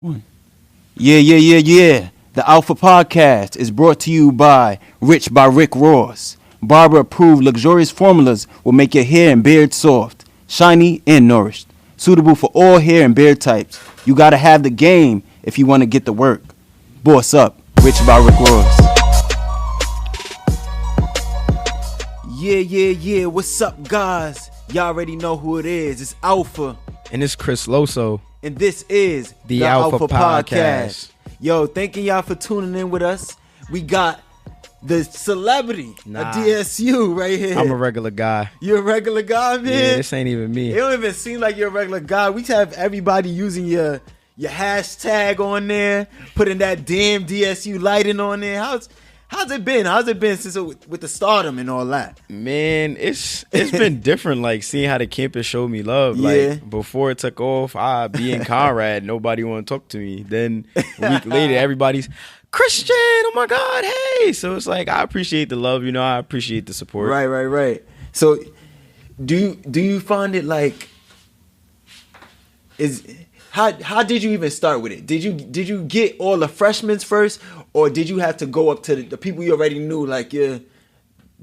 Yeah. The Alpha Podcast is brought to you by Rich by Rick Ross. Barber-approved luxurious formulas will make your hair and beard soft, shiny, and nourished. Suitable for all hair and beard types. You gotta have the game if you want to get the work. Boss up, Rich by Rick Ross. Yeah. What's up, guys? Y'all already know who it is. It's Alpha. And it's Chris Loso. And this is the Alpha Podcast. Yo, thanking y'all for tuning in with us. We got the celebrity of DSU right here. I'm a regular guy. You're a regular guy, man? Yeah, this ain't even me. It don't even seem like you're a regular guy. We have everybody using your hashtag on there, putting that damn DSU lighting on there. How's it been? How's it been since with the stardom and all that? Man, it's been different, like seeing how the campus showed me love. Like before it took off, I be in Conrad, nobody want to talk to me. Then a week later, everybody's Christian, oh my God, hey. So it's like I appreciate the love, I appreciate the support. Right. So do you find it like How did you even start with it? Did you get all the freshmen first, or did you have to go up to the people you already knew, like the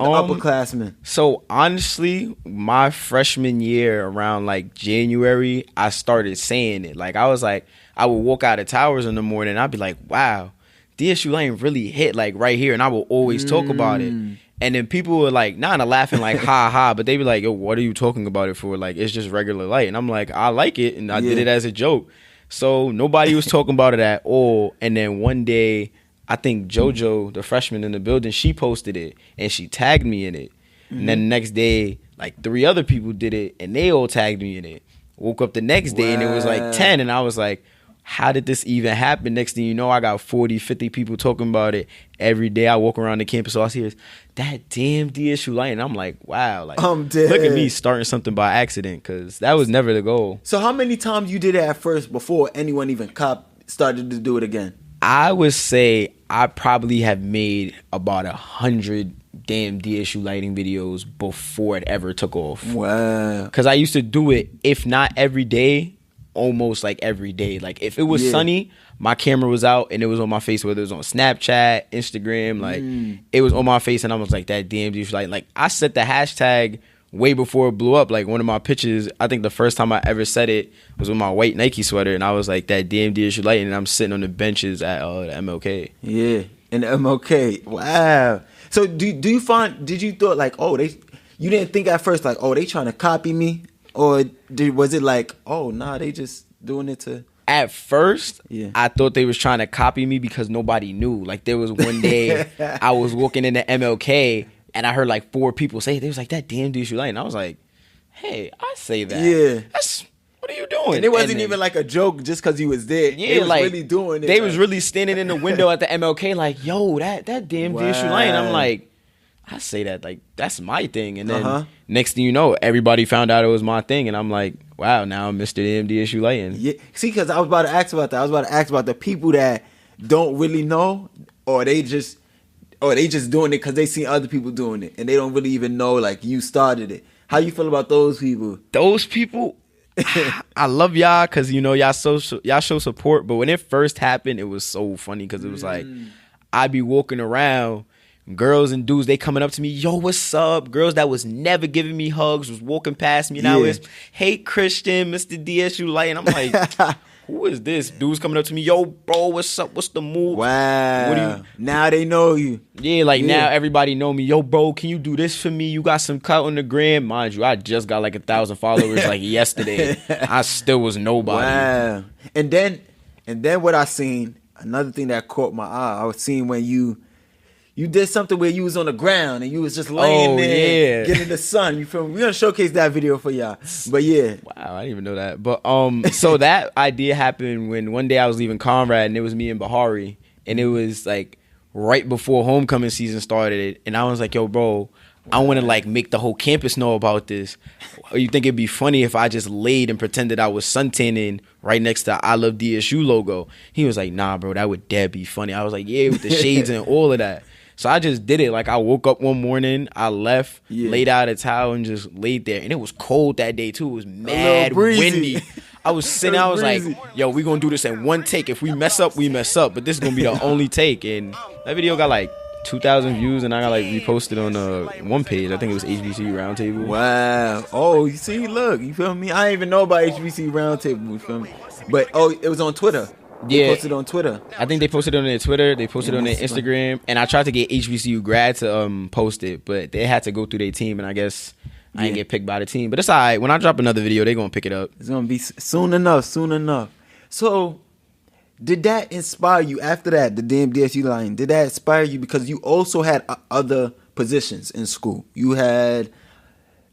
upperclassmen? So honestly, my freshman year around like January, I started saying it. Like I would walk out of Towers in the morning, and I'd be like, wow, DSU Lighting really hit like right here, and I would always talk about it. And then people were like, not laughing like ha ha, but they be like, yo, what are you talking about it for? Like, it's just regular light. And I'm like, I like it, and I did it as a joke. So nobody was talking about it at all. And then one day, I think JoJo, the freshman in the building, she posted it, and she tagged me in it. And then the next day, like 3 other people did it, and they all tagged me in it. Woke up the next day, and it was like 10, and I was like, how did this even happen? Next thing you know, I got 40, 50 people talking about it every day. I walk around the campus, all I see is that damn DSU lighting. I'm like, wow, like I'm dead. Look at me starting something by accident, because that was never the goal. So how many times you did it at first before anyone even started to do it again? I would say I probably have made about 100 damn DSU lighting videos before it ever took off. Wow. Because I used to do it, if not every day, almost like every day. Like if it was sunny, my camera was out and it was on my face, whether it was on Snapchat, Instagram, like it was on my face, and I was like, that damn DSU lighting. Like I set the hashtag way before it blew up. Like one of my pictures, I think the first time I ever said it was with my white Nike sweater, and I was like, that damn DSU lighting, and I'm sitting on the benches at the MLK. Yeah, in the MLK. Wow. So do you find, did you thought like, you didn't think at first like, oh, they trying to copy me? Or was it like, oh, nah, they just doing it to... At first, I thought they was trying to copy me because nobody knew. Like, there was one day I was walking in the MLK, and I heard, like, 4 people say it. They was like, that damn DSU lighting. I was like, hey, I say that. Yeah. What are you doing? And it wasn't even like a joke just because he was there. Yeah, they was like, really doing it. They was really standing in the window at the MLK like, yo, that damn DSU lighting. I'm like, I say that, like, that's my thing. And then next thing you know, everybody found out it was my thing. And I'm like, wow, now I'm Mr. Damn DSU lighting. Yeah. See, because I was about to ask about that. I was about to ask about the people that don't really know, or they just doing it because they see other people doing it. And they don't really even know, like, you started it. How you feel about those people? Those people, I love y'all because, y'all show support. But when it first happened, it was so funny because it was like, I'd be walking around, girls and dudes, they coming up to me, yo, what's up? Girls that was never giving me hugs was walking past me. Now it's, hey, Christian, Mr. DSU lighting. I'm like, who is this? Dude's coming up to me, yo, bro, what's up? What's the move? Wow. Now they know you. Yeah, like now everybody know me. Yo, bro, can you do this for me? You got some clout on the gram. Mind you, I just got like 1,000 followers like yesterday. I still was nobody. Wow. And then what I seen, another thing that caught my eye, I was seeing when you did something where you was on the ground and you was just laying there, getting the sun. You feel me? We're going to showcase that video for y'all. But yeah. Wow, I didn't even know that. But so that idea happened when one day I was leaving Conrad, and it was me and Bahari. And it was like right before homecoming season started. And I was like, yo, bro, I want to like make the whole campus know about this. Or you think it'd be funny if I just laid and pretended I was suntanning right next to I Love DSU logo? He was like, nah, bro, that would dead be funny. I was like, yeah, with the shades and all of that. So I just did it. Like, I woke up one morning, I left, laid out a towel, and just laid there. And it was cold that day, too. It was mad windy. I was sitting, I was like, yo, we gonna do this in one take. If we mess up, we mess up. But this is gonna be the only take. And that video got like 2,000 views, and I got like reposted on one page. I think it was HBC Roundtable. Wow. Oh, you see, look, you feel me? I didn't even know about HBC Roundtable, you feel me? But, it was on Twitter. They posted on Twitter. I think they posted it on their Twitter. They posted it on their Instagram. And I tried to get HBCU grad to post it, but they had to go through their team, and I guess I didn't get picked by the team. But it's all right. When I drop another video, they're going to pick it up. It's going to be soon enough. So, did that inspire you after that, the damn DSU line? Did that inspire you because you also had other positions in school? You had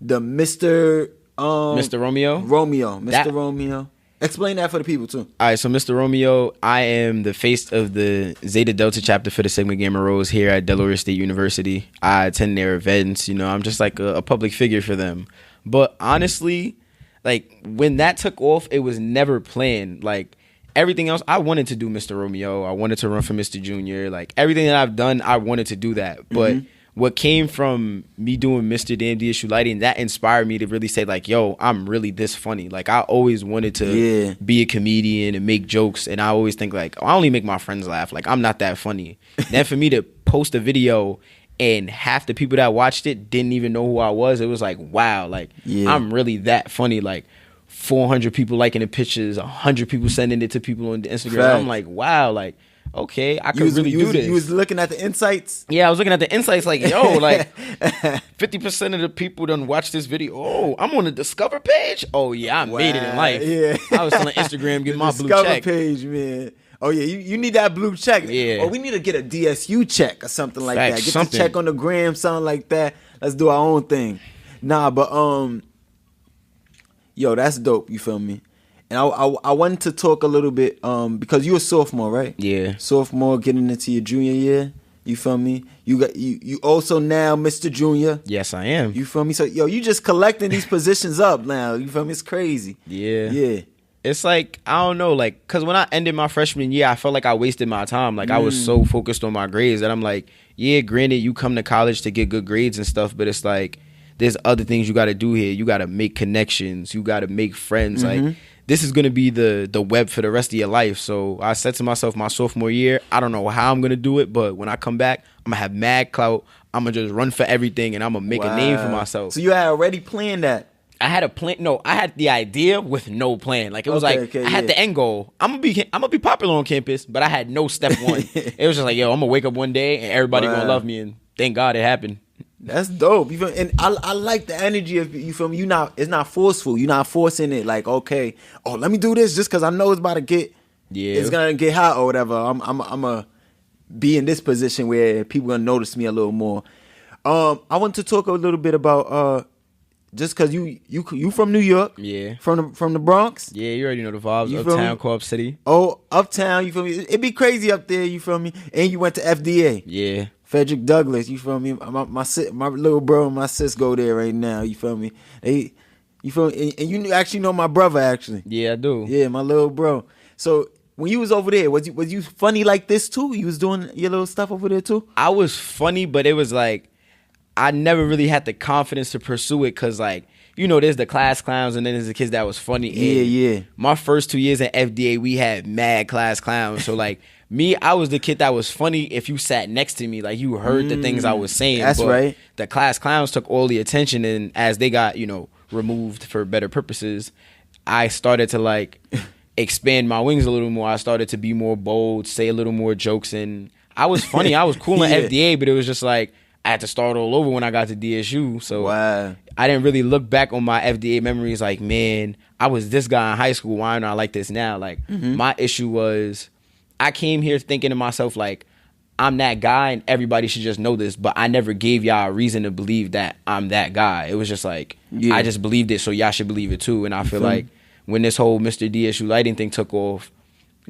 the Mr. Romeo? Mr. Romeo. Explain that for the people, too. All right, so Mr. Romeo, I am the face of the Zeta Delta chapter for the Sigma Gamma Rho's here at Delaware State University. I attend their events. I'm just like a public figure for them. But honestly, like, when that took off, it was never planned. Like, everything else, I wanted to do Mr. Romeo. I wanted to run for Mr. Junior. Like, everything that I've done, I wanted to do that. But what came from me doing Mr. ThatDamnDSULighting, that inspired me to really say, like, yo, I'm really this funny. Like, I always wanted to be a comedian and make jokes. And I always think, like, I only make my friends laugh. Like, I'm not that funny. Then for me to post a video and half the people that watched it didn't even know who I was, it was like, wow, like, I'm really that funny. Like, 400 people liking the pictures, 100 people sending it to people on Instagram. Fact. I'm like, wow, like, okay, I could really do this. You was looking at the insights? Yeah, I was looking at the insights like, yo, like 50% of the people done watch this video. Oh, I'm on the Discover page? Oh, yeah, I made it in life. Yeah. I was telling Instagram, get my blue Discover check. page, man. Oh, yeah, you need that blue check. Yeah. Or we need to get a DSU check or something like Fact, that. Get something. the check on the gram, something like that. Let's do our own thing. Nah, but, yo, that's dope, you feel me? And I wanted to talk a little bit, because you're a sophomore, right? Yeah. Sophomore, getting into your junior year. You feel me? You also now Mr. Junior. Yes, I am. You feel me? So, yo, you just collecting these positions up now. You feel me? It's crazy. Yeah. Yeah. It's like, I don't know, like, because when I ended my freshman year, I felt like I wasted my time. Like, I was so focused on my grades that I'm like, yeah, granted, you come to college to get good grades and stuff, but it's like, there's other things you got to do here. You got to make connections. You got to make friends. Like, this is going to be the web for the rest of your life. So I said to myself, my sophomore year, I don't know how I'm going to do it, but when I come back, I'm going to have mad clout. I'm going to just run for everything, and I'm going to make a name for myself. So you had already planned that? I had a plan. No, I had the idea with no plan. Like, it was I had the end goal. I'm gonna be popular on campus, but I had no step one. It was just like, yo, I'm gonna wake up one day and everybody gonna love me, and thank God it happened. That's dope. You feel, and I like the energy of, you feel me? It's not forceful. You're not forcing it. Like, okay, let me do this just because I know it's about to get, it's gonna get hot or whatever. I'm gonna be in this position where people gonna notice me a little more. I want to talk a little bit about just because you from New York, from the Bronx. Yeah, you already know the vibes. Uptown, Co-op City. Oh, Uptown, you feel me? It be crazy up there, you feel me? And you went to FDA. Yeah. Frederick Douglass, you feel me? My little bro and my sis go there right now, you feel me? You feel me? And you actually know my brother, actually. Yeah, I do. Yeah, my little bro. So when you was over there, was you funny like this too? You was doing your little stuff over there too? I was funny, but it was like, I never really had the confidence to pursue it because, like, there's the class clowns and then there's the kids that was funny. Yeah. My first 2 years at FDA, we had mad class clowns. So, like, me, I was the kid that was funny if you sat next to me. Like, you heard the things I was saying. That's right. The class clowns took all the attention, and as they got, removed for better purposes, I started to, like, expand my wings a little more. I started to be more bold, say a little more jokes, and I was funny. I was cool in FDA, but it was just like, I had to start all over when I got to DSU. So I didn't really look back on my FDA memories like, man, I was this guy in high school. Why am I like this now? Like, my issue was I came here thinking to myself, like, I'm that guy and everybody should just know this. But I never gave y'all a reason to believe that I'm that guy. It was just like, I just believed it, so y'all should believe it too. And I feel like when this whole Mr. DSULighting thing took off,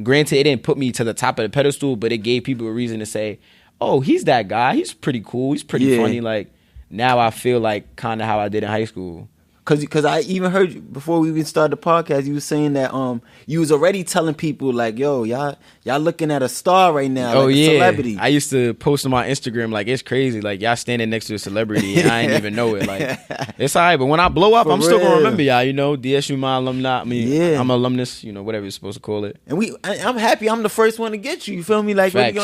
granted, it didn't put me to the top of the pedestal, but it gave people a reason to say, oh, he's that guy. He's pretty cool. He's pretty funny. Like, now I feel like kind of how I did in high school. Cause I even heard you, before we even started the podcast, you was saying that you was already telling people like, yo, y'all looking at a star right now, like a celebrity. I used to post on my Instagram like it's crazy, like y'all standing next to a celebrity and I didn't even know it. Like it's alright, but when I blow up, I'm still gonna remember y'all. You know, DSU my alumni. I mean, I'm an alumnus. You know, whatever you're supposed to call it. And I'm happy. I'm the first one to get you. You feel me? Like really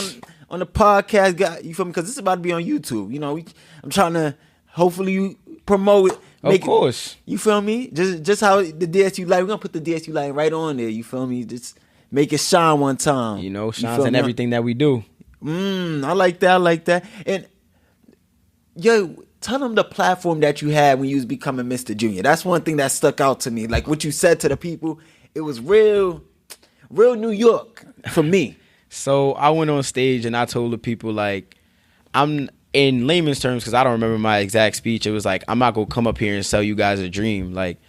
on the podcast, guy. You feel me? Because this is about to be on YouTube. You know, I'm trying to hopefully you promote it. Of course. You feel me? Just how the DSU light. We're gonna put the DSU light right on there. You feel me? Just make it shine one time. You know, shines in everything that we do. I like that. And yo, tell them the platform that you had when you was becoming Mr. Junior. That's one thing that stuck out to me. Like what you said to the people, it was real New York for me. So I went on stage and I told the people like, I'm in layman's terms, because I don't remember my exact speech. It was like, I'm not gonna come up here and sell you guys a dream. Like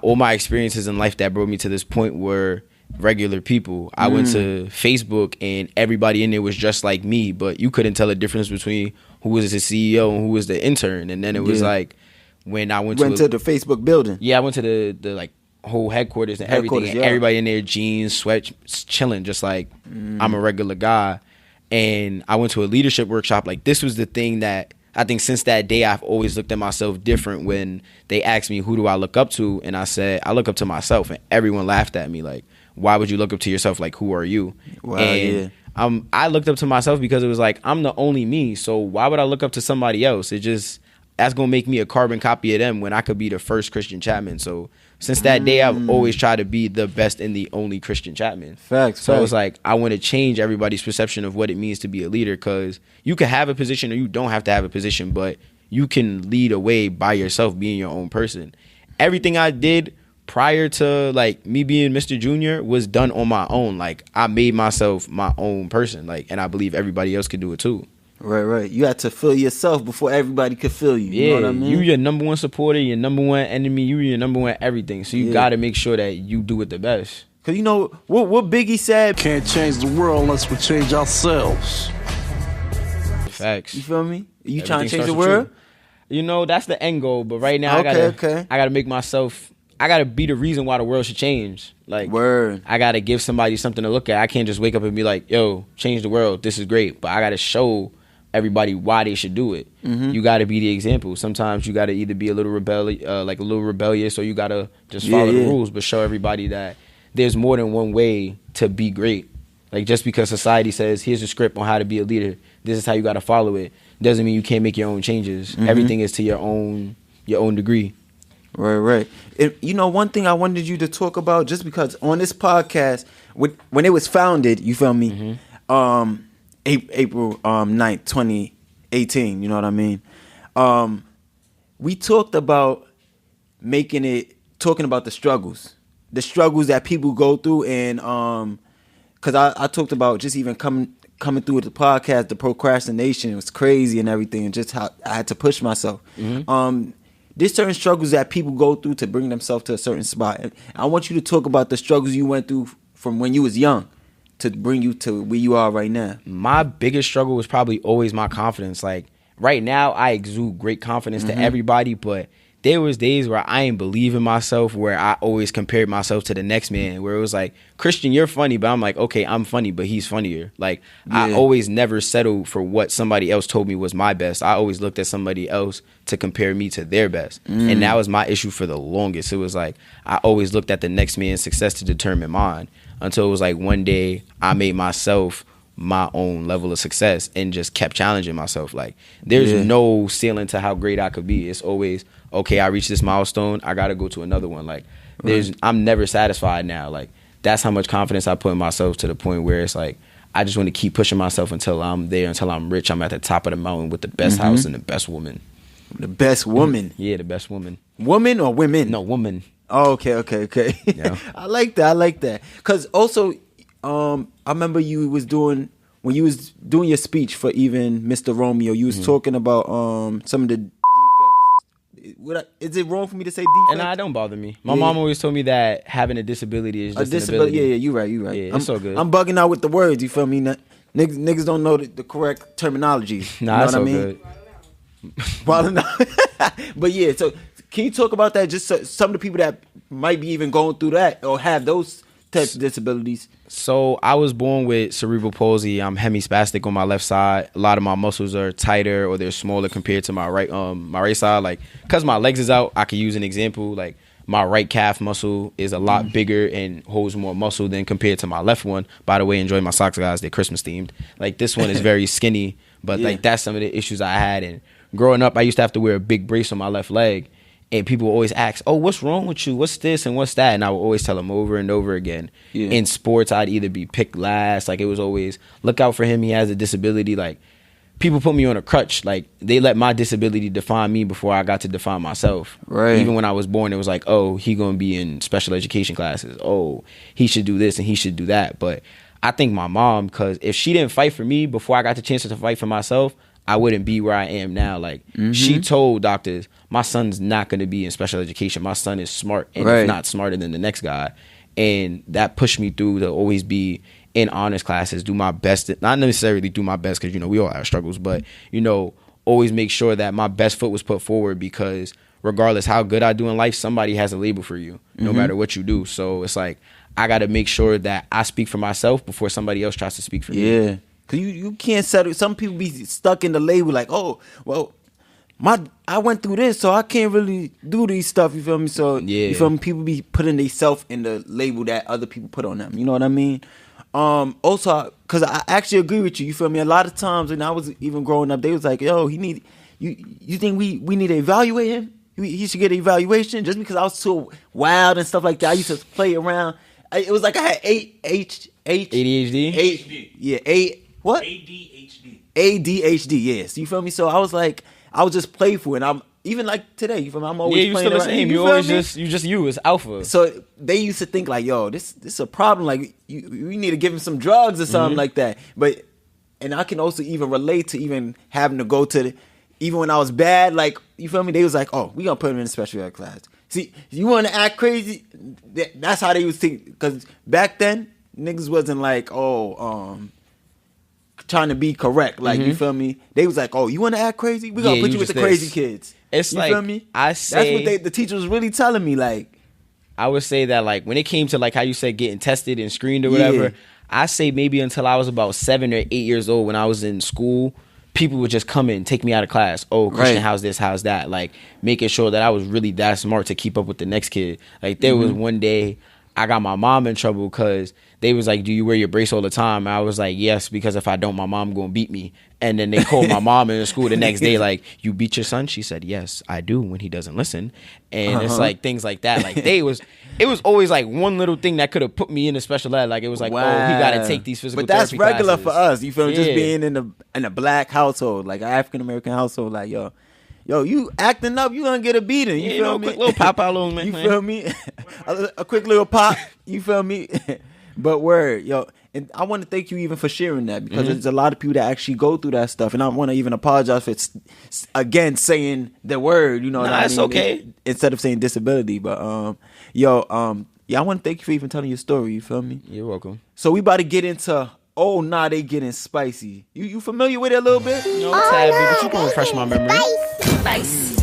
all my experiences in life that brought me to this point were regular people. I went to Facebook and everybody in there was just like me, but you couldn't tell the difference between who was the CEO and who was the intern. And then it was like when I went to the Facebook building. Yeah, I went to the like whole headquarters and everything. And everybody in there, jeans, sweat, chilling, just like I'm a regular guy. And I went to a leadership workshop. Like this was the thing that I think since that day I've always looked at myself different. When they asked me who do I look up to, and I said I look up to myself, and everyone laughed at me like, why would you look up to yourself? Like, who are you? Wow, and I looked up to myself because it was like I'm the only me. So why would I look up to somebody else? That's gonna make me a carbon copy of them when I could be the first Christian Chapman. So since that day, I've always tried to be the best and the only Christian Chapman. Facts. So it's like I want to change everybody's perception of what it means to be a leader, because you can have a position or you don't have to have a position, but you can lead a way by yourself, being your own person. Everything I did prior to like me being Mr. Junior was done on my own. Like I made myself my own person. Like, and I believe everybody else could do it too. Right. You had to feel yourself before everybody could feel you. Yeah, you know what I mean? You your number one supporter, your number one enemy, you your number one everything. So you got to make sure that you do it the best. Because you know what Biggie said? Can't change the world unless we change ourselves. Facts. You feel me? You trying to change the world? You know, that's the end goal. But right now, I gotta make myself, I gotta be the reason why the world should change. Like, I gotta give somebody something to look at. I can't just wake up and be like, yo, change the world. This is great. But I gotta show everybody why they should do it. You got to be the example. Sometimes you got to either be a little rebellious, or you got to just follow the rules, but show everybody that there's more than one way to be great. Like just because society says here's a script on how to be a leader, this is how you got to follow it, doesn't mean you can't make your own changes. Everything is to your own degree. Right. You know, one thing I wanted you to talk about, just because on this podcast, when it was founded, you feel me? April 9th, 2018, you know what I mean? We talked about talking about the struggles that people go through, and because I talked about just even coming through with the podcast, the procrastination was crazy and everything, and just how I had to push myself. There's certain struggles that people go through to bring themselves to a certain spot. And I want you to talk about the struggles you went through from when you was young to bring you to where you are right now. My biggest struggle was probably always my confidence. Like right now, I exude great confidence to everybody, but there was days where I ain't believe in myself, where I always compared myself to the next man, where it was like, Christian, you're funny, but I'm like, okay, I'm funny, but he's funnier. Like I always never settled for what somebody else told me was my best. I always looked at somebody else to compare me to their best. And that was my issue for the longest. It was like, I always looked at the next man's success to determine mine, until it was like one day I made myself my own level of success and just kept challenging myself. Like there's no ceiling to how great I could be. It's always, okay, I reached this milestone, I gotta go to another one. Like I'm never satisfied now. Like that's how much confidence I put in myself, to the point where it's like I just want to keep pushing myself until I'm there, until I'm rich, I'm at the top of the mountain with the best house and the best woman. The best woman? Yeah, the best woman. Woman or women? No, woman. Oh, okay. Yeah. I like that. Because also, I remember when you was doing your speech for even Mr. Romeo, you was talking about some of the defects. Is it wrong for me to say defects? And it don't bother me. My mom always told me that having a disability is just a disability. An ability. Yeah, you right. Yeah, it's so good. I'm bugging out with the words, you feel me? Niggas don't know the correct terminology. Nah, you know that's what so I mean? good. But yeah, so Can you talk about that? Just some of the people that might be even going through that or have those types of disabilities. So I was born with cerebral palsy. I'm hemispastic on my left side. A lot of my muscles are tighter or they're smaller compared to my right side. Like, cause my legs is out, I could use an example. Like, my right calf muscle is a lot bigger and holds more muscle than compared to my left one. By the way, enjoy my socks, guys. They're Christmas themed. Like, this one is very skinny, but like that's some of the issues I had. And growing up, I used to have to wear a big brace on my left leg. And people would always ask, oh, what's wrong with you? What's this and what's that? And I would always tell them over and over again. Yeah. In sports, I'd either be picked last. Like, it was always, look out for him. He has a disability. Like, people put me on a crutch. Like, they let my disability define me before I got to define myself. Right. Even when I was born, it was like, oh, he going to be in special education classes. Oh, he should do this and he should do that. But I think my mom, because if she didn't fight for me before I got the chance to fight for myself, I wouldn't be where I am now. Like, she told doctors, my son's not going to be in special education. My son is smart and if not smarter than the next guy. And that pushed me through to always be in honors classes, do my best. Not necessarily do my best because, you know, we all have struggles, but, you know, always make sure that my best foot was put forward because regardless how good I do in life, somebody has a label for you no matter what you do. So it's like, I got to make sure that I speak for myself before somebody else tries to speak for me. Yeah. Cause you can't settle. Some people be stuck in the label like, oh, well, I went through this, so I can't really do these stuff. You feel me? So you feel me? People be putting themselves in the label that other people put on them. You know what I mean? Also, cause I actually agree with you. You feel me? A lot of times when I was even growing up, they was like, yo, you think we need to evaluate him? He should get an evaluation just because I was so wild and stuff like that. I used to play around. It was like I had ADHD. What? ADHD. ADHD, yes. You feel me? So I was like, I was just playful, and I'm even like today. You feel me? I'm always you playing still the around. same. You always just you. It's alpha. So they used to think like, yo, this is a problem. Like you need to give him some drugs or something like that. But and I can also even relate to even having to go to even when I was bad. Like you feel me? They was like, oh, we gonna put him in a special ed class. See, you want to act crazy? That's how they was thinking. Because back then niggas wasn't like, trying to be correct, like you feel me? They was like, "Oh, you want to act crazy? We gonna put you with the crazy kids." It's you like, feel me? I say that's what the teacher was really telling me. Like, I would say that like when it came to like how you said getting tested and screened or whatever, I say maybe until I was about 7 or 8 years old when I was in school, people would just come in and take me out of class. Oh, Christian, how's this? How's that? Like making sure that I was really that smart to keep up with the next kid. Like there was one day I got my mom in trouble because they was like, do you wear your brace all the time? And I was like, yes, because if I don't, my mom gonna beat me. And then they called my mom in school the next day like, you beat your son? She said, yes, I do when he doesn't listen. And it's like things like that. Like it was always like one little thing that could have put me in a special ed. Like it was like, oh, he got to take these physical therapy classes. But that's regular for us. You feel me? Just being in a black household, like an African American household, like yo, you acting up, you gonna get a beating. You feel me? Quick little pop out on me. You feel me? a quick little pop. You feel me? But word, yo, and I want to thank you even for sharing that because there's a lot of people that actually go through that stuff, and I want to even apologize for again saying the word. You know, nah, it's okay. Instead of saying disability, but I want to thank you for even telling your story. You feel me? You're welcome. So we about to get into. Oh, nah, they getting spicy. You familiar with it a little bit? No, tad bit, but you can refresh my memory. Spice.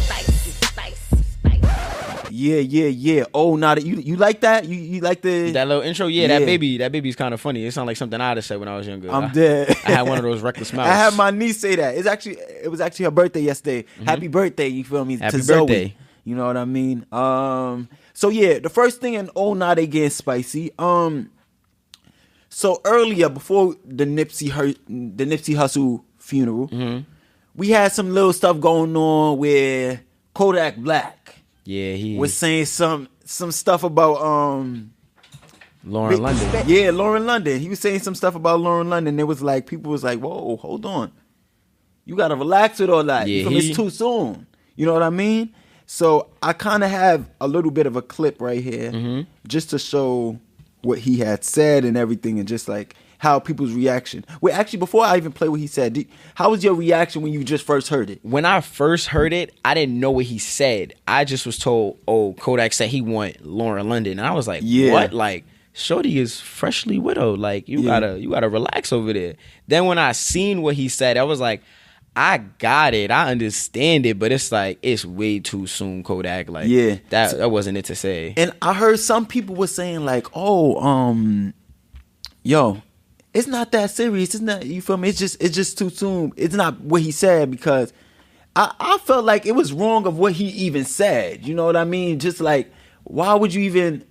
Yeah. Oh, nah, you like that? You like that little intro? Yeah, that baby's kind of funny. It sounded like something I'd have said when I was younger. I'm dead. I had one of those reckless smiles. I had my niece say that. It was actually her birthday yesterday. Happy birthday, you feel me? Happy to birthday. Zoe. You know what I mean? So yeah, the first thing in oh, nah, they getting spicy. So earlier, before the Nipsey Hussle funeral, we had some little stuff going on where Kodak Black, he was saying some stuff about Lauren London. Yeah, Lauren London. He was saying some stuff about Lauren London. It was like people was like, "Whoa, hold on, you gotta relax with all that. Yeah, it's too soon." You know what I mean? So I kind of have a little bit of a clip right here, just to show what he had said and everything, and just like how people's reaction. Wait, actually, before I even play what he said, how was your reaction when you just first heard it? When I first heard it, I didn't know what he said. I just was told, oh, Kodak said he want Lauren London. And I was like, what? Like, shorty is freshly widowed. Like, you gotta relax over there. Then when I seen what he said, I was like, I got it. I understand it, but it's like it's way too soon, Kodak. Like, Yeah. that wasn't it to say. And I heard some people were saying like, oh, yo, it's not that serious. It's not, you feel me? It's just too soon. It's not what he said, because I felt like it was wrong of what he even said. You know what I mean? Just like, why would you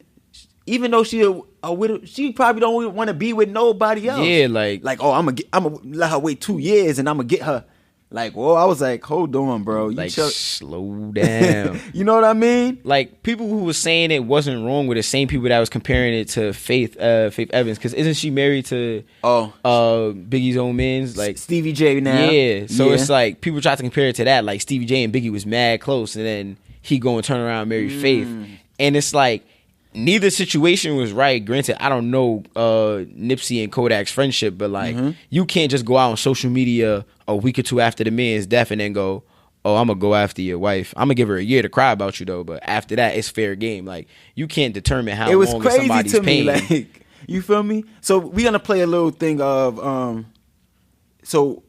even though she a widow, she probably don't want to be with nobody else. Yeah, like oh, I'm gonna let her wait 2 years and I'm gonna get her. Like, well, I was like, hold on, bro. You like slow down. You know what I mean? Like, people who was saying it wasn't wrong were the same people that was comparing it to Faith Evans, because isn't she married to Biggie's own man's, like Stevie J now? Yeah. So it's like people try to compare it to that. Like, Stevie J and Biggie was mad close, and then he go and turn around and marry Faith, and it's like neither situation was right. Granted, I don't know Nipsey and Kodak's friendship, but like you can't just go out on social media a week or two after the man's death and then go, oh, I'm gonna go after your wife. I'm gonna give her a year to cry about you though, but after that, it's fair game. Like, you can't determine how it was long crazy somebody's to pain. me. Like, you feel me? So we're gonna play a little thing of so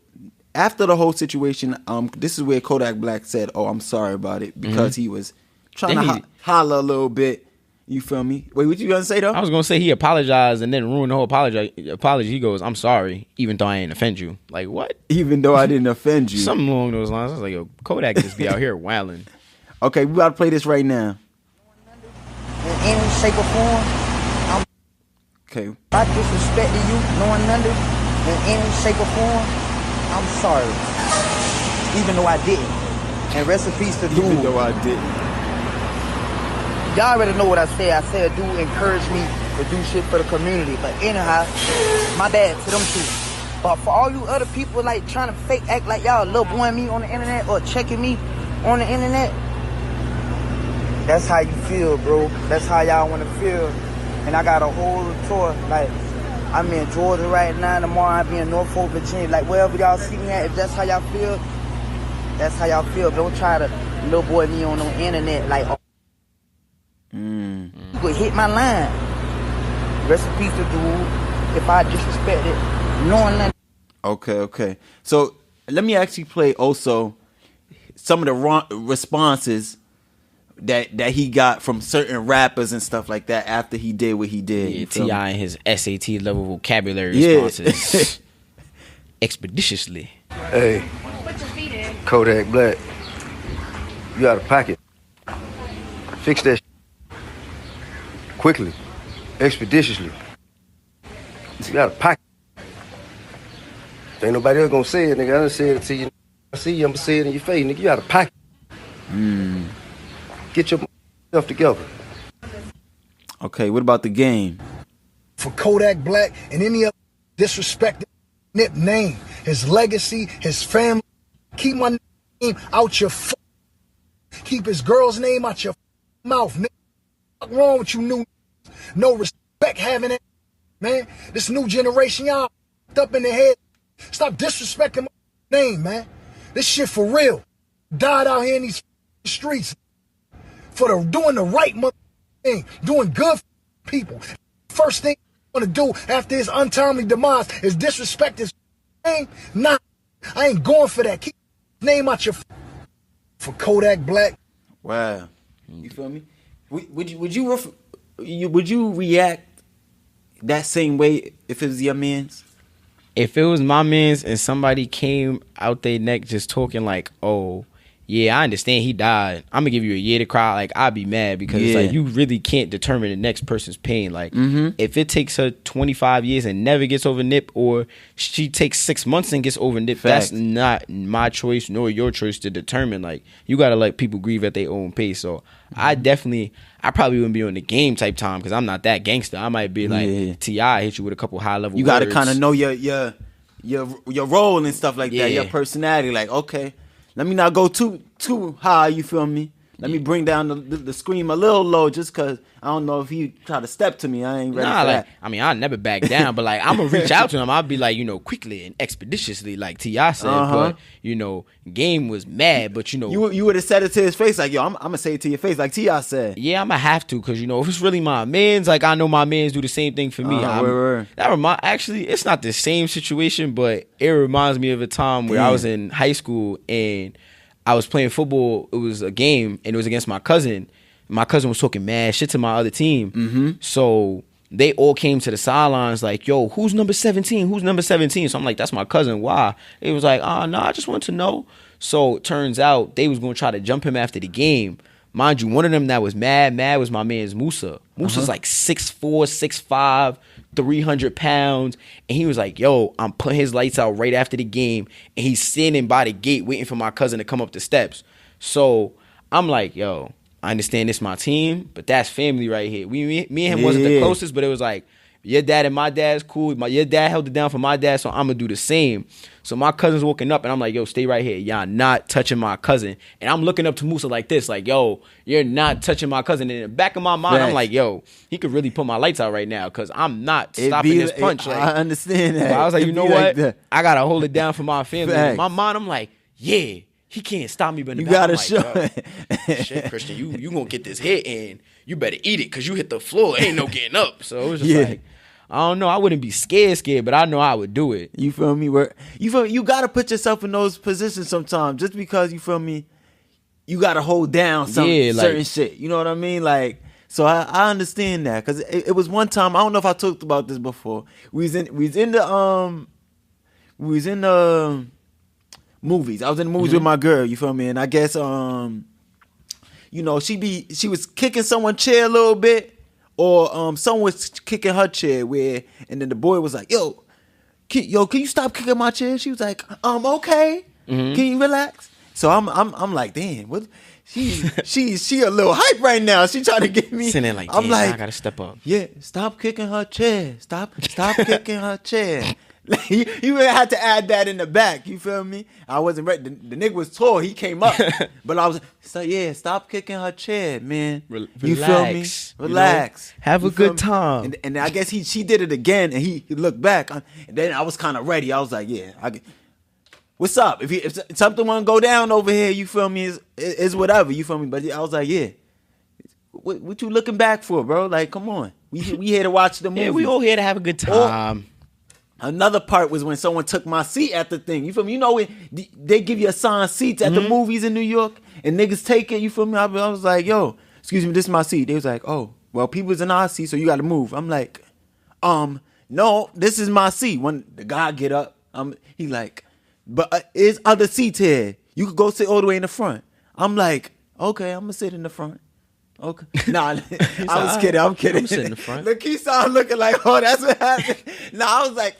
after the whole situation, this is where Kodak Black said, "Oh, I'm sorry about it," because he was trying to holler a little bit. You feel me? Wait, what you gonna say though? I was gonna say he apologized and then ruined the whole apology. He goes, "I'm sorry, even though I ain't offend you." Like, what? Even though I didn't offend you. Something along those lines. I was like, yo, Kodak just be out here wilding. Okay, we about to play this right now. In any shape or form, Okay. I disrespected you, knowing under, in any shape or form, I'm sorry. Even though I didn't. And rest in peace to dude. Even though I didn't. Y'all already know what I said. I said dude encouraged me to do shit for the community. But anyhow, my bad to them two. But for all you other people like trying to fake act like y'all little boy me on the internet or checking me on the internet, that's how you feel, bro. That's how y'all want to feel. And I got a whole tour. Like, I'm in Georgia right now. Tomorrow I'll be in Norfolk, Virginia. Like, wherever y'all see me at, if that's how y'all feel, that's how y'all feel. Don't try to little boy me on the internet like, you could hit my line. Rest in peace to dude. If I disrespected, knowing that. Okay. So let me actually play also some of the responses that he got from certain rappers and stuff like that after he did what he did. Yeah, T.I. and his SAT level vocabulary responses. Expeditiously. Hey, Kodak Black, you out of pocket. Fix that quickly, expeditiously. You out of pocket. Ain't nobody else gonna say it, nigga. I done said it to you. I see you, I'm gonna say it in your face, nigga. You out of pocket. Get your stuff together. Okay, what about the game? For Kodak Black and any other disrespected Nip name, his legacy, his family, keep my name out your keep his girl's name out your mouth, nigga. What's wrong with you new? No respect having it, man. This new generation, y'all up in the head. Stop disrespecting my name, man. This shit for real. Died out here in these streets for doing the right thing, doing good for people. First thing I want to do after his untimely demise is disrespect his name. Nah, I ain't going for that. Keep his name out your for Kodak Black. Wow, you feel me? Would you react that same way if it was your man's? If it was my man's and somebody came out their neck just talking like, oh, yeah, I understand he died, I'm gonna give you a year to cry, like, I'd be mad because it's like you really can't determine the next person's pain. Like, if it takes her 25 years and never gets over Nip, or she takes 6 months and gets over Nip, that's not my choice nor your choice to determine. Like, you gotta let people grieve at their own pace. So I probably wouldn't be on the game type time because I'm not that gangster. I might be like T.I. hit you with a couple high level. You gotta kind of know your role and stuff like that, your personality. Like, okay, let me not go too high. You feel me? Let me bring down the scream a little low just because I don't know if he try to step to me. I ain't ready for that. I mean, I'll never back down, but like, I'm going to reach out to him. I'll be like, quickly and expeditiously, like T.I. said. But, Game was mad, but, You would have said it to his face, like, yo, I'm going to say it to your face, like T.I. said. Yeah, I'm going to have to, because, if it's really my mans, like, I know my mans do the same thing for me. Actually, it's not the same situation, but it reminds me of a time where I was in high school and I was playing football. It was a game, and it was against my cousin. My cousin was talking mad shit to my other team. Mm-hmm. So they all came to the sidelines like, yo, who's number 17? Who's number 17? So I'm like, that's my cousin. Why? It was like, no, I just want to know. So it turns out they was going to try to jump him after the game. Mind you, one of them that was mad was my man's Musa. Musa's like 6'4", 6'5", 300 pounds. And he was like, yo, I'm putting his lights out right after the game. And he's standing by the gate waiting for my cousin to come up the steps. So I'm like, yo, I understand this my team, but that's family right here. Me and him wasn't the closest, but it was like, your dad and my dad's cool. Your dad held it down for my dad, so I'm going to do the same. So my cousin's walking up, and I'm like, yo, stay right here. Y'all not touching my cousin. And I'm looking up to Musa like this, like, yo, you're not touching my cousin. And in the back of my mind, I'm like, yo, he could really put my lights out right now because I'm not stopping this punch. I understand that. I was like, you know what? I got to hold it down for my family. In my mind, I'm like, yeah, he can't stop me. But in the back, gotta show it. Shit, Christian, you going to get this hit, and you better eat it because you hit the floor. Ain't no getting up. So it was just like, I don't know. I wouldn't be scared, but I know I would do it. You feel me? You gotta put yourself in those positions sometimes, just because you feel me. You gotta hold down certain shit. You know what I mean? Like, so I understand that because it was one time. I don't know if I talked about this before. We was in the movies. I was in the movies with my girl. You feel me? And I guess she was kicking someone's chair a little bit. Or someone was kicking her chair and then the boy was like, yo, can you stop kicking my chair? She was like, okay. Mm-hmm. Can you relax? So I'm like, damn, what? She a little hype right now. She trying to get me. Sitting there like, damn, I gotta step up. Yeah, stop kicking her chair. Stop kicking her chair. You really had to add that in the back. You feel me? I wasn't ready. The nigga was tall. He came up. But I was stop kicking her chair, man. You feel me? Relax. Have a good time. And I guess she did it again, and he looked back. And then I was kind of ready. I was like, what's up? If something want to go down over here, you feel me? Is whatever. You feel me? But I was like, yeah. What you looking back for, bro? Like, come on. We here to watch the movie. Yeah, we all here to have a good time. Another part was when someone took my seat at the thing. You feel me? You know when they give you assigned seats at the movies in New York and niggas take it. You feel me? I was like, yo, excuse me, this is my seat. They was like, oh, well, people's in our seat, so you got to move. I'm like, no, this is my seat. When the guy get up, he like, but there's other seats here. You could go sit all the way in the front. I'm like, okay, I'm gonna sit in the front. Okay. Nah, I was kidding. I'm kidding. I'm sitting in the front. Look, he started looking like, oh, that's what happened. Nah, I was like,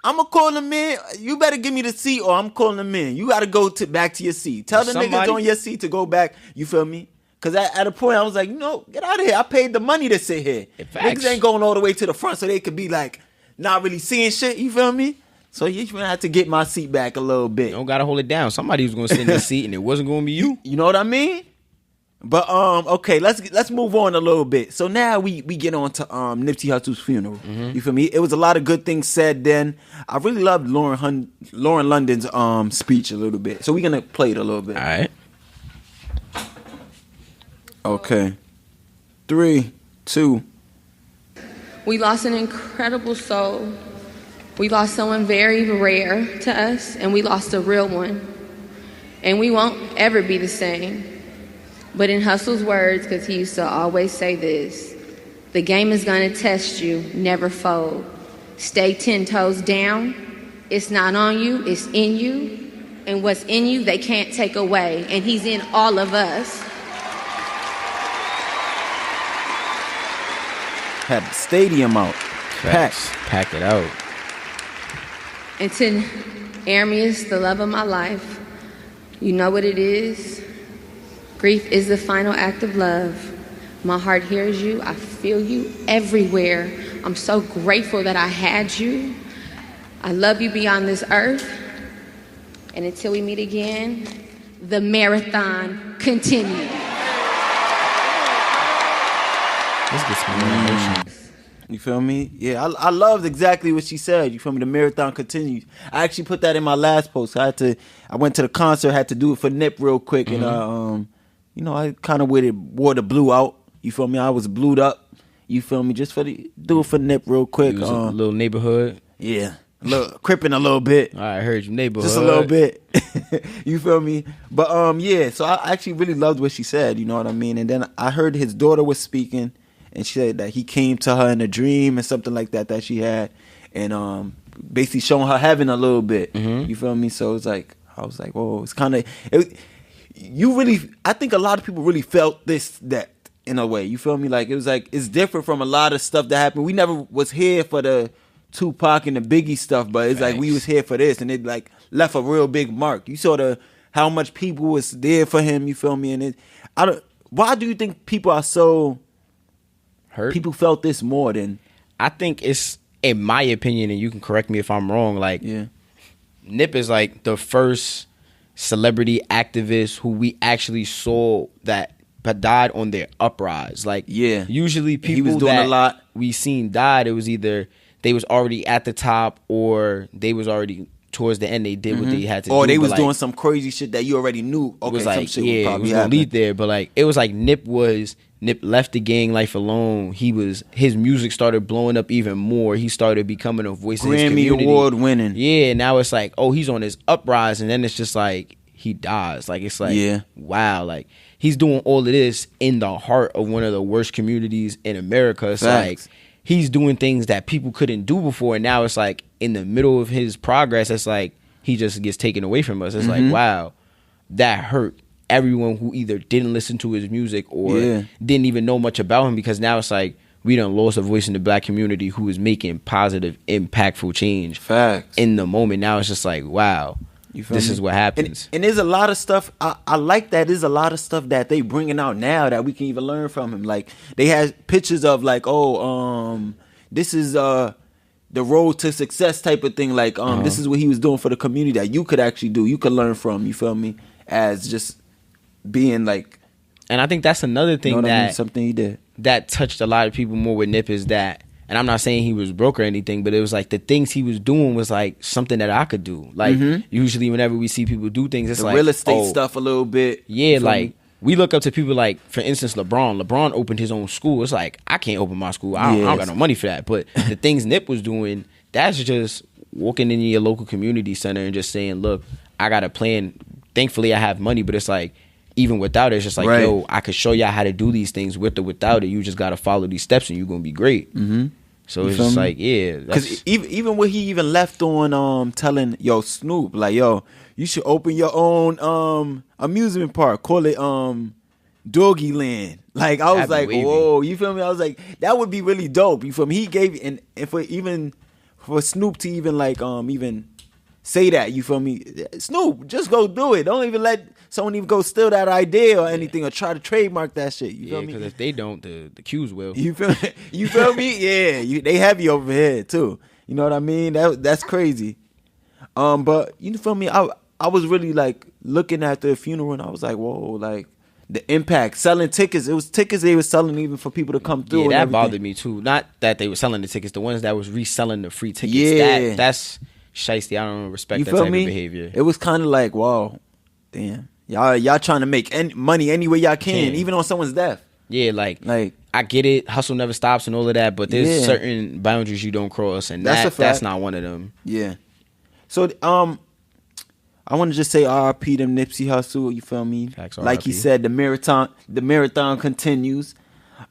I'm going to call him in. You better give me the seat or I'm calling him in. You got to go back to your seat. Tell the niggas on your seat to go back. You feel me? Because at a point, I was like, get out of here. I paid the money to sit here. Niggas ain't going all the way to the front so they could be like, not really seeing shit. You feel me? So you gonna have to get my seat back a little bit. You don't got to hold it down. Somebody was going to sit in the seat and it wasn't going to be you. You know what I mean? But okay, let's move on a little bit. So now we get on to Nipsey Hussle's funeral. Mm-hmm. You feel me? It was a lot of good things said then. I really loved Lauren London's speech a little bit. So we're gonna play it a little bit. All right. Okay. 3, 2. We lost an incredible soul. We lost someone very rare to us, and we lost a real one. And we won't ever be the same. But in Hustle's words, because he used to always say this, the game is going to test you, never fold. Stay 10 toes down. It's not on you, it's in you. And what's in you, they can't take away. And he's in all of us. Had the stadium out. Pack it out. And to Ermias, the love of my life, you know what it is. Grief is the final act of love. My heart hears you. I feel you everywhere. I'm so grateful that I had you. I love you beyond this earth. And until we meet again, the marathon continues. Let's get some more emotion. You feel me? Yeah, I loved exactly what she said. You feel me? The marathon continues. I actually put that in my last post. I went to the concert, had to do it for Nip real quick, and I kind of wore the blue out. You feel me? I was blued up. You feel me? Just do it for Nip real quick. A little neighborhood. Yeah, cripping a little bit. I heard you neighborhood. Just a little bit. You feel me? But yeah, so I actually really loved what she said. You know what I mean? And then I heard his daughter was speaking. And she said that he came to her in a dream and something like that she had, and basically showing her heaven a little bit. Mm-hmm. You feel me? So it's like I was like, whoa, it's kind of I think a lot of people really felt that in a way. You feel me? Like it's different from a lot of stuff that happened. We never was here for the Tupac and the Biggie stuff, but it's like we was here for this, and it like left a real big mark. You saw how much people was there for him. You feel me? And why do you think people are so hurt? People felt this more than... I think it's, in my opinion, and you can correct me if I'm wrong, like, Nip is like the first celebrity activist who we actually saw that died on their uprise. Like, usually people he was doing that a lot. We seen died, it was either they was already at the top or they was already towards the end. They did what they had to do. Or they was doing some crazy shit that you already knew. Okay, it was like, some shit would probably it was gonna lead there. But like, it was like Nip left the gang life alone. His music started blowing up even more. He started becoming a voice in his community. Grammy Award winning. Yeah, now it's like, oh, he's on his uprise, and then it's just like he dies. Like, it's like, wow, like he's doing all of this in the heart of one of the worst communities in America. It's like he's doing things that people couldn't do before, and now it's like in the middle of his progress, it's like he just gets taken away from us. It's like, wow, that hurt everyone who either didn't listen to his music or didn't even know much about him, because now it's like we done lost a voice in the black community who is making positive, impactful change in the moment. Now it's just like, wow, this is what happens. And there's a lot of stuff, I like that there's a lot of stuff that they bringing out now that we can even learn from him. Like, they had pictures of like, this is the road to success type of thing. Like, this is what he was doing for the community that you could actually do. You could learn from, you feel me? As just being like... And I think that's another thing something he did that touched a lot of people more with Nip is that, and I'm not saying he was broke or anything, but it was like the things he was doing was like something that I could do. Like, usually whenever we see people do things, it's the like real estate stuff a little bit. Yeah, like we look up to people like, for instance, LeBron. LeBron opened his own school. It's like, I can't open my school. I don't got no money for that. But the things Nip was doing, that's just walking in your local community center and just saying, look, I got a plan. Thankfully, I have money, but it's like, even without it, it's just like, yo, I could show y'all how to do these things with or without it. You just got to follow these steps and you're going to be great. So it's just like, because even what he even left on telling, Snoop, like, you should open your own amusement park. Call it Doggy Land. Like, I was like, whoa, you feel me? I was like, that would be really dope. You feel me? He gave, and for Snoop to even like, even say that, you feel me? Snoop, just go do it. Don't even let someone even go steal that idea or anything or try to trademark that shit. You feel me? Because if they don't, the Qs will. You feel me? You feel me? Yeah, they have you over here too. You know what I mean? That's crazy. But you feel me? I was really like looking at the funeral and I was like, whoa, like the impact. Selling tickets. It was tickets they were selling even for people to come through. Yeah, and that bothered me too. Not that they were selling the tickets, the ones that was reselling the free tickets. Yeah. That's shiesty. I don't respect you that feel type me? of behavior. It was kind of like, wow, damn. Y'all trying to make money any way y'all can, even on someone's death. Yeah, like I get it. Hustle never stops and all of that, but there's certain boundaries you don't cross, and that's not one of them. Yeah. So I want to just say R.I.P. to Nipsey Hussle. You feel me? Facts, like he said, the marathon continues.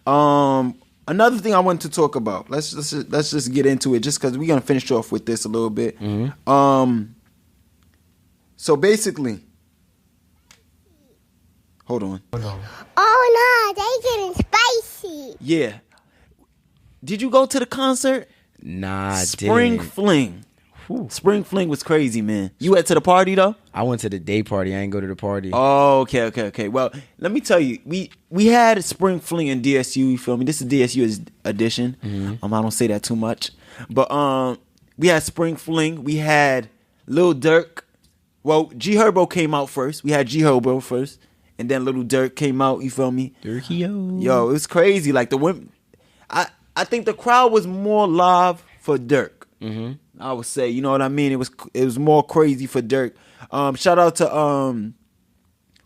Another thing I wanted to talk about. Let's just get into it, just because we're gonna finish off with this a little bit. So basically. Hold on. Oh no, they getting spicy. Yeah. Did you go to the concert? Nah, I Spring didn't. Fling. Spring Fling was crazy, man. You went to the party though? I went to the day party. I ain't go to the party. Oh, okay. Well, let me tell you, we had a Spring Fling in DSU. You feel me? This is DSU Edition. I don't say that too much, but we had Spring Fling. We had Lil Durk. Well, G Herbo came out first. We had G Herbo first. And then Lil Durk came out, you feel me? Durkio. Yo, it was crazy. Like the women, I think the crowd was more live for Durk. Mm-hmm. I would say, you know what I mean? It was more crazy for Durk. Shout out to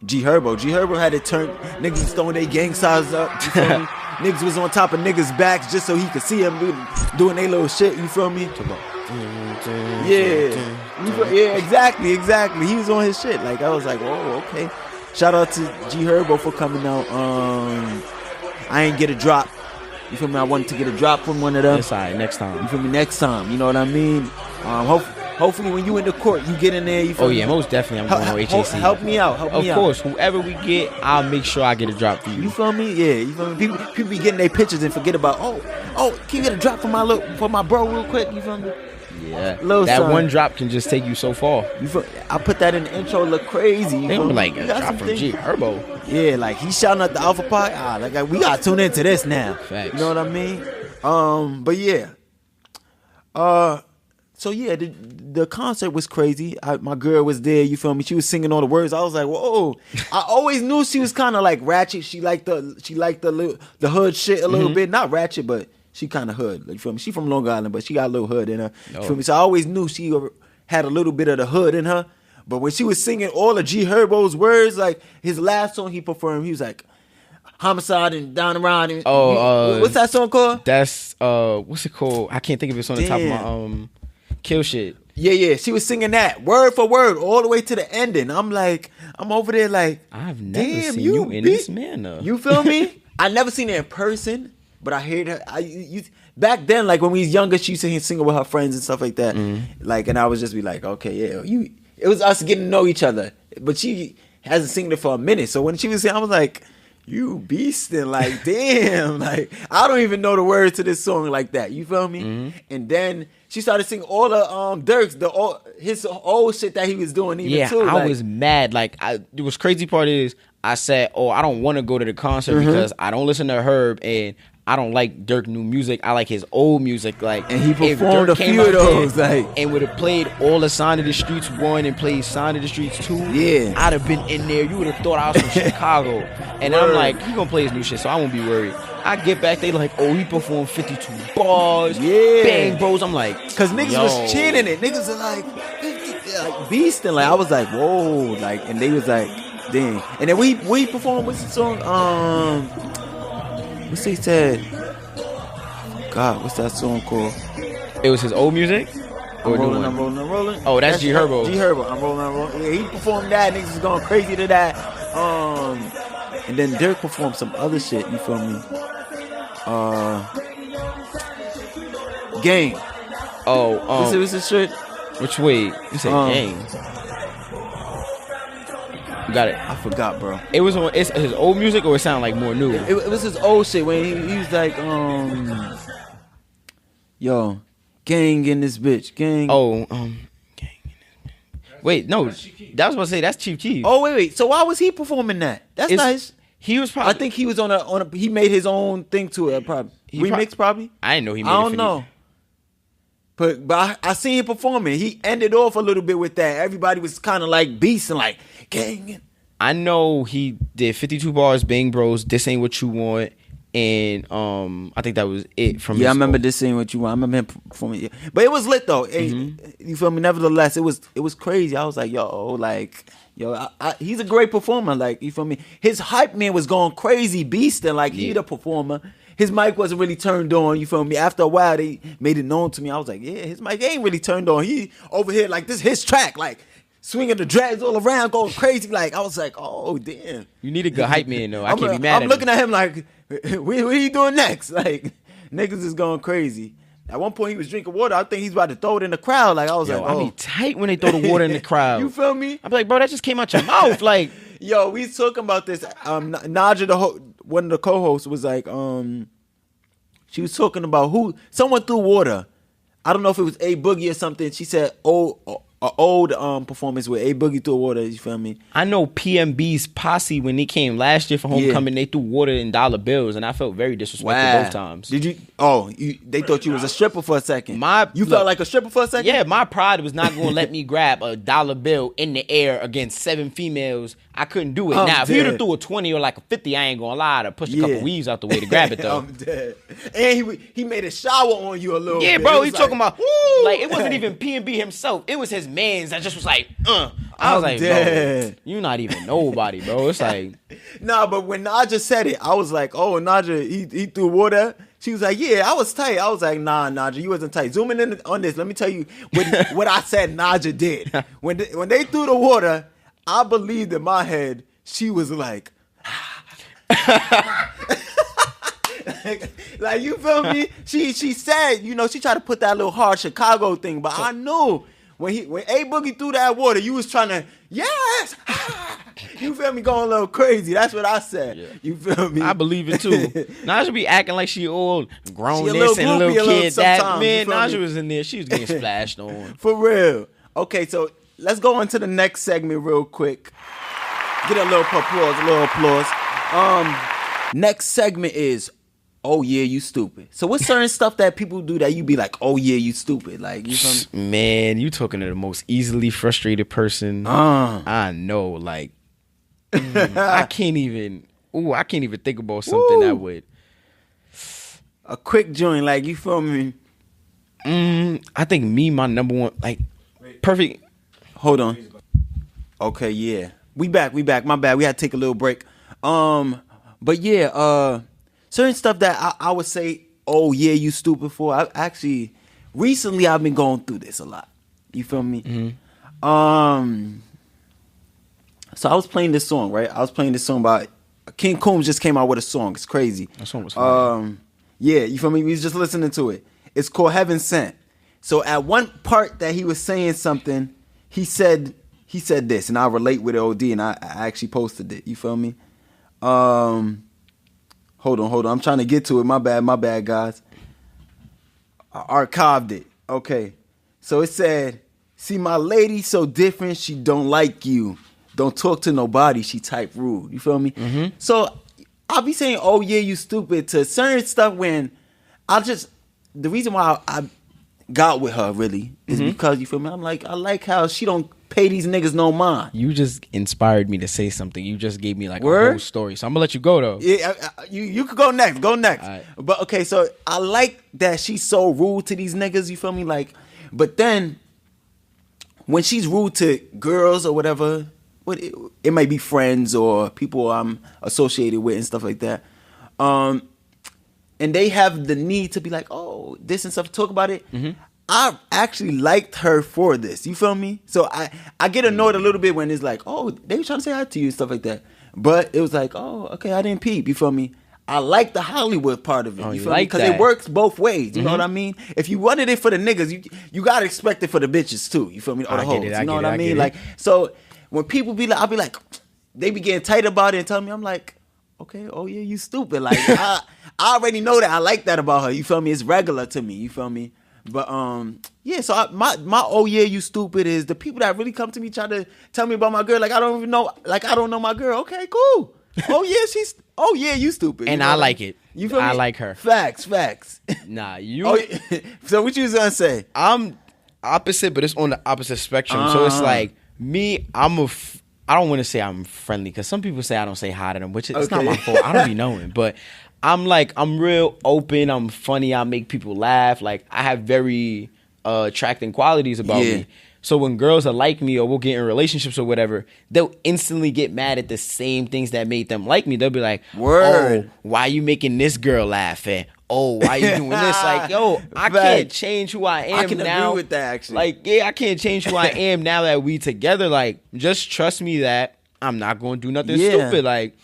G Herbo. G Herbo had it turned. Niggas was throwing their gang signs up. You feel me? Niggas was on top of niggas' backs just so he could see them doing their little shit. You feel me? Yeah, exactly. He was on his shit. Like I was like, oh, okay. Shout out to G Herbo for coming out. I ain't get a drop. You feel me? I wanted to get a drop from one of them. That's all right. Next time. You feel me? Next time. You know what I mean? Hopefully when you in the court, you get in there. You feel me? Yeah, most definitely. I'm going to HAC. Help me out. Of course, whoever we get, I'll make sure I get a drop for you. You feel me? Yeah. You feel me? People be getting their pictures and forget about. Oh, can you get a drop for my bro real quick? You feel me? Yeah. Little that son. one drop can just take you so far. I put that in the intro. Look crazy. They be like a drop from G Herbo. Yeah, like he's shouting at the Alpha Pod. Like we gotta tune into this now. Facts. You know what I mean? But yeah. So yeah, the concert was crazy. My girl was there. You feel me? She was singing all the words. I was like, whoa! I always knew she was kind of like ratchet. She liked the hood shit a little bit. Not ratchet, but she kind of hood. You feel me? She from Long Island, but she got a little hood in her. You feel me? So I always knew she had a little bit of the hood in her. But when she was singing all of G Herbo's words, like his last song he performed, he was like, homicide and down around. And, what's that song called? That's what's it called? I can't think of it. It's on the top of my kill shit. Yeah. She was singing that word for word all the way to the ending. I'm over there like, I've never seen you in this manner. You feel me? I never seen her in person, but I heard her. Back then, like when we was younger, she used to sing with her friends and stuff like that. Like, and I was just be like, okay, yeah, it was us getting to know each other. But she hasn't seen it for a minute. So when she was singing, I was like, you beastin', like, damn. Like, I don't even know the words to this song like that. You feel me? And then she started singing all the Durk's, his old shit that he was doing even too. I was mad. Like, it was crazy part is, I said, I don't want to go to the concert because I don't listen to Herb and I don't like Durk new music. I like his old music. Like, and he performed a few of those. And would have played all the Sign of the Streets 1 and played Sign of the Streets 2. Yeah. I'd have been in there. You would have thought I was from Chicago. And I'm like, he gonna play his new shit, so I won't be worried. I get back, they like, he performed 52 bars. Yeah. Bang, bros. I'm like, because niggas was chanting it. Niggas are like beasting. Like, I was like, whoa. Like, and they was like, dang. And then we performed, what's the song? What's he said? God, what's that song called? It was his old music? I'm rolling. Oh, that's G Herbo. G Herbo. I'm rolling. Yeah, he performed that. Niggas was going crazy to that. And then Durk performed some other shit. You feel me? Gang. What's this shit? Which way? You said Gang. You got it. I forgot, bro. It was on. It's his old music, or it sounded like more new. It was his old shit when he was like, yo, gang in this bitch, gang. Gang in this bitch. Wait, no, that was about to say that's Chief Keef. Oh wait. So why was he performing that? That's nice. He was probably. I think he was on a. He made his own thing to it. Probably remix. Probably. I didn't know he made. I don't know. But I seen him performing. He ended off a little bit with that. Everybody was kind of like beasting, like gang. I know he did 52 bars, Bang Bros, This Ain't What You Want, and I think that was it from. Yeah, I remember This Ain't What You Want. I remember him performing. Yeah. But it was lit though. You feel me? Nevertheless, it was crazy. I was like, he's a great performer. Like, you feel me? His hype man was going crazy, beasting. Like, he the performer. His mic wasn't really turned on, you feel me? After a while, they made it known to me. I was like, yeah, his mic ain't really turned on. He over here, like, this his track, like, swinging the dreads all around, going crazy. Like, I was like, oh, damn. You need a good hype man, though. I can't be mad at him. I'm looking at him like, what are you doing next? Like, niggas is going crazy. At one point, he was drinking water. I think he's about to throw it in the crowd. Like, I was like, I be tight when they throw the water in the crowd. You feel me? I'm like, bro, that just came out your mouth. Like, yo, we talking about this. Naja, one of the co-hosts, was like, she was talking about someone threw water. I don't know if it was A Boogie or something. She said, old performance with A Boogie threw water. You feel me? I know PMB's posse when they came last year for homecoming, they threw water in dollar bills, and I felt very disrespected both times. Did you? Oh, they thought you was a stripper for a second. You felt like a stripper for a second? Yeah, my pride was not going to let me grab a dollar bill in the air against 7 females. I couldn't do it. Now, if you'd have threw a 20 or like a 50, I ain't gonna lie, I'd have pushed a couple weaves out the way to grab it though. I'm dead. And he made a shower on you a little bit. Yeah, bro, he talking about like it wasn't even PNB himself. It was his mans that just was like, I was like, dead. bro, you not even nobody, bro. It's like nah, but when Naja said it, I was like, oh, Naja, he threw water. She was like, yeah, I was tight. I was like, nah, Naja, you wasn't tight. Zooming in on this, let me tell you what I said Naja did. When they threw the water, I believed in my head she was like, like you feel me? She said, you know, she tried to put that little hard Chicago thing, but I knew when A Boogie threw that water, you was trying to yes, you feel me? Going a little crazy. That's what I said. Yeah. You feel me? I believe it too. Naja be acting like she old grown this and little kid that. Man, Naja was in there. She was getting splashed on. For real. Okay, so let's go on to the next segment real quick. Get a little applause. Next segment is, oh yeah, you stupid. So what's certain stuff that people do that you be like, oh yeah, you stupid? Like, you feel me? Man, you talking to the most easily frustrated person I know. Like, I can't even think about something that would. A quick joint, like, you feel me? I think my number one, like, perfect. Hold on. Okay, yeah. We back. My bad. We had to take a little break. But yeah, certain stuff that I would say, oh yeah, you stupid for. Recently I've been going through this a lot. You feel me? Mm-hmm. So I was playing this song, right? I was playing this song by King Combs just came out with a song. It's crazy. That song was fun. Yeah, you feel me? We was just listening to it. It's called Heaven Sent. So at one part that he was saying something, he said this, and I relate with it OD, and I actually posted it. You feel me? Hold on. I'm trying to get to it. My bad, guys. I archived it. Okay. So it said, see, my lady so different, she don't like you. Don't talk to nobody, she type rude. You feel me? Mm-hmm. So I'll be saying, oh yeah, you stupid to certain stuff when the reason why I got with her really is because, you feel me? I'm like, I like how she don't pay these niggas no mind. You just inspired me to say something. You just gave me like a whole story. So I'm gonna let you go though. Yeah, you could go next. Go next. All right. But okay, so I like that she's so rude to these niggas. You feel me? Like, but then when she's rude to girls or whatever, it might be friends or people I'm associated with and stuff like that. And they have the need to be like, oh, this and stuff, talk about it. Mm-hmm. I actually liked her for this. You feel me? So I get annoyed a little bit when it's like, oh, they were trying to say hi to you and stuff like that. But it was like, oh, okay, I didn't peep. You feel me? I like the Hollywood part of it. You feel me? Because it works both ways. You know what I mean? If you wanted it for the niggas, you gotta expect it for the bitches too. You feel me? Or the hoes. You know what I mean? Like, so when people be like, I'll be like, they be getting tight about it and tell me, I'm like, okay, oh yeah, you stupid. Like, I already know that I like that about her. You feel me? It's regular to me. You feel me? But yeah, so my oh yeah, you stupid is the people that really come to me try to tell me about my girl. Like, I don't even know, like, I don't know my girl. Okay, cool. Oh yeah, you stupid. And you know I like it. You feel me? I like her. Facts. Nah, you. Oh, so what you was gonna say? I'm opposite, but it's on the opposite spectrum. So it's like me. I don't want to say I'm friendly because some people say I don't say hi to them, which it's not my fault. I don't be knowing, but I'm real open. I'm funny. I make people laugh. Like, I have very attracting qualities about me. So when girls are like me or we'll get in relationships or whatever, they'll instantly get mad at the same things that made them like me. They'll be like, oh, why you making this girl laugh? And, oh, why you doing this? Like, yo, I can't change who I am now. I can agree with that, actually. Like, yeah, I can't change who I am now that we together. Like, just trust me that I'm not going to do nothing stupid. Like,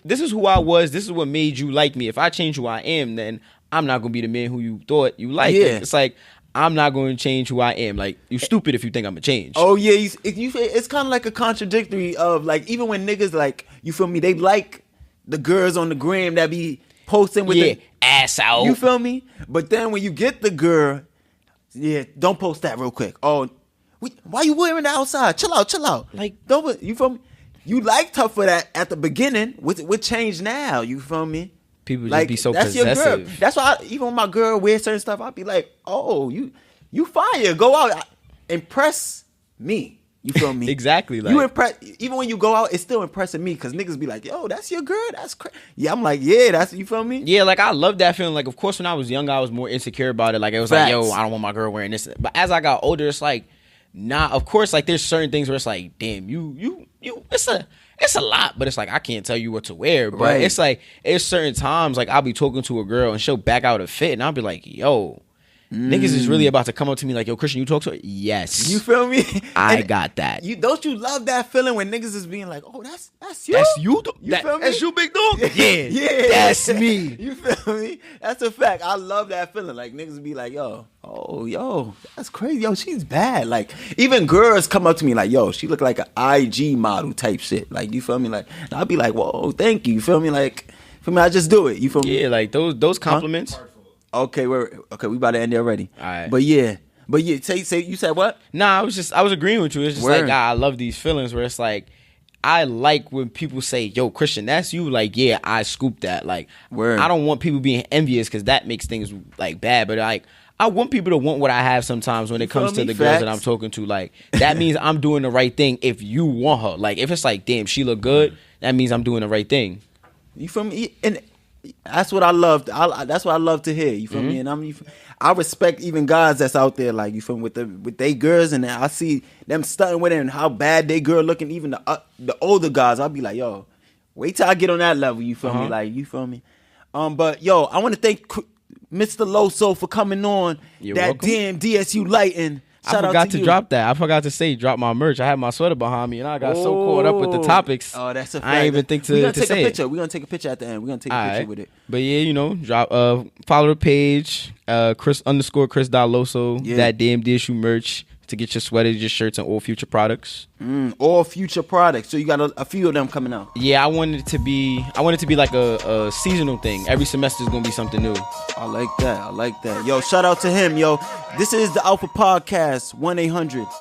this is who I was. This is what made you like me. If I change who I am, then I'm not going to be the man who you thought you liked. Yeah. It's like, I'm not going to change who I am. Like, you stupid if you think I'm going to change. Oh, yeah. It's kind of like a contradictory of, like, even when niggas, like, you feel me, they like the girls on the gram that be posting with the ass out. You feel me? But then when you get the girl, don't post that real quick. Oh, Why you wearing that outside? Chill out. Like, don't you feel me? You liked her for that at the beginning. What changed now? You feel me? People just Like, be so that's possessive. your girl. That's why even when my girl wears certain stuff, I'll be like, oh, you fire. Go out, impress me. You feel me? Exactly. Like, you impress. Even when you go out, it's still impressing me because niggas be like, yo, that's your girl. That's crazy. Yeah, I'm like, yeah, that's, you feel me? yeah, like I love that feeling. Like, of course, when I was younger, I was more insecure about it. Like, it was like, yo, I don't want my girl wearing this. But as I got older, it's like, nah. Of course, like there's certain things where it's like, damn, you. It's a lot, but it's like I can't tell you what to wear. But Right. it's like it's certain times like I'll be talking to a girl and she'll back out a fit, and I'll be like, yo. Niggas is really about to come up to me like, yo, Christian, you talk to her? Yes. You feel me? I got that. Don't you love that feeling when niggas is being like, oh, that's you? That's you? You feel me? That's you, big dog? Yeah. That's me. You feel me? That's a fact. I love that feeling. Like niggas be like, yo, that's crazy. Yo, she's bad. Like even girls come up to me like, yo, she look like an IG model type shit. Like, you feel me? Like, and I'll be like, whoa, thank you. You feel me? Like, I just do it. You feel me? Yeah, like those compliments. Huh? Okay, we about to end it already. All right. But yeah, say you said what? Nah, I was agreeing with you. It's just Word. like I love these feelings where it's like I like when people say, yo, Christian, that's you. Like, yeah, I scooped that. Like, Word. I don't want people being envious because that makes things like bad. But like, I want people to want what I have sometimes when it comes to the girls that I'm talking to. Like, that means I'm doing the right thing if you want her. Like, if it's like, damn, she look good, that means I'm doing the right thing. You feel me? And that's what I love. That's what I love to hear. You feel me? And I respect even guys that's out there, like, you feel me, with they girls, and I see them stunting with it and how bad they girl looking. Even the older guys, I'll be like, yo, wait till I get on that level. You feel me? Like, you feel me? But yo, I want to thank Mr. Loso for coming on. You're that welcome. damn DSU lighting. Shout I forgot out to you. drop that. I forgot to say drop my merch. I had my sweater behind me, and I got so caught up with the topics. Oh, that's a fact. I didn't even think to We're gonna take say a it. picture. We're gonna take a picture at the end. We're gonna take a picture with it. But yeah, you know, drop follow the page, Chris_Chris.Loso, Yeah. that damn DSU merch to get your sweaters, your shirts, and all future products. All future products. So you got a few of them coming out. Yeah, I want it to be like a seasonal thing. Every semester is gonna be something new. I like that. Yo, shout out to him. Yo, this is the Alpha Podcast 1-800